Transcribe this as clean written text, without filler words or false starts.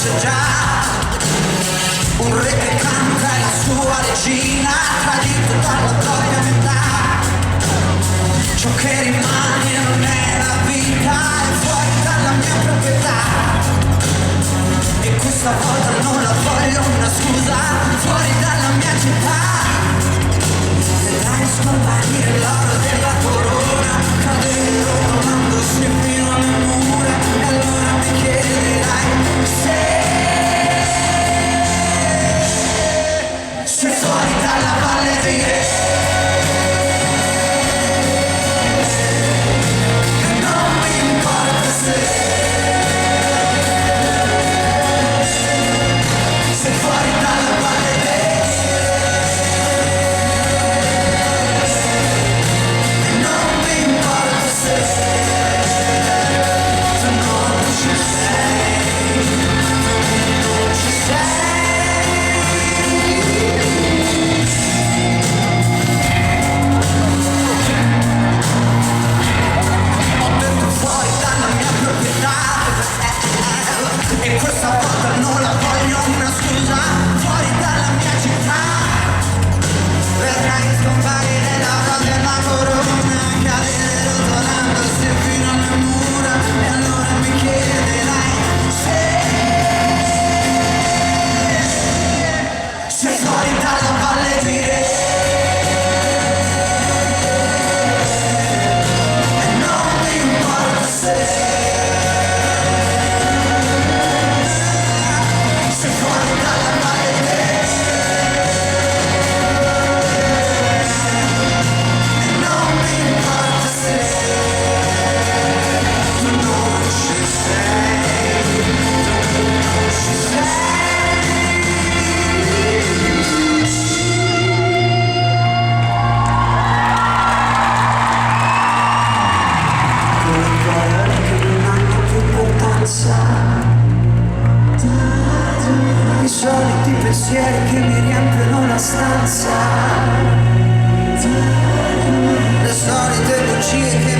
c'è già un re che canta la sua regina, tradito dalla propria metà. Ciò che rimane non è la vita, è fuori dalla mia proprietà. E questa volta non la voglio una scusa, fuori dalla mia città. Vedrai scomparire l'oro della corona, cadere rotolandosi fino alle mura. E allora mi chiederai se sei fuori dalla valle di Re. E non mi importa se sei fuori dalla valle di Re. E non mi importa se tu non ci sei, non ci sei. Ho detto fuori dalla mia proprietà, e questa volta non la voglio una scusa, fuori dalla mia città. Vedrai scomparire l'oro della corona, cadere rotolandosi fino alle mura. E allora mi chiederai se sei fuori dalla valle di Re. E non mi importa se sei fuori dalla valle di Re. E non mi importa se tu non ci sei, tu non ci sei. Quelle parole che non hanno più importanza, i soliti pensieri che mi riempiono la stanza, le solite bugie che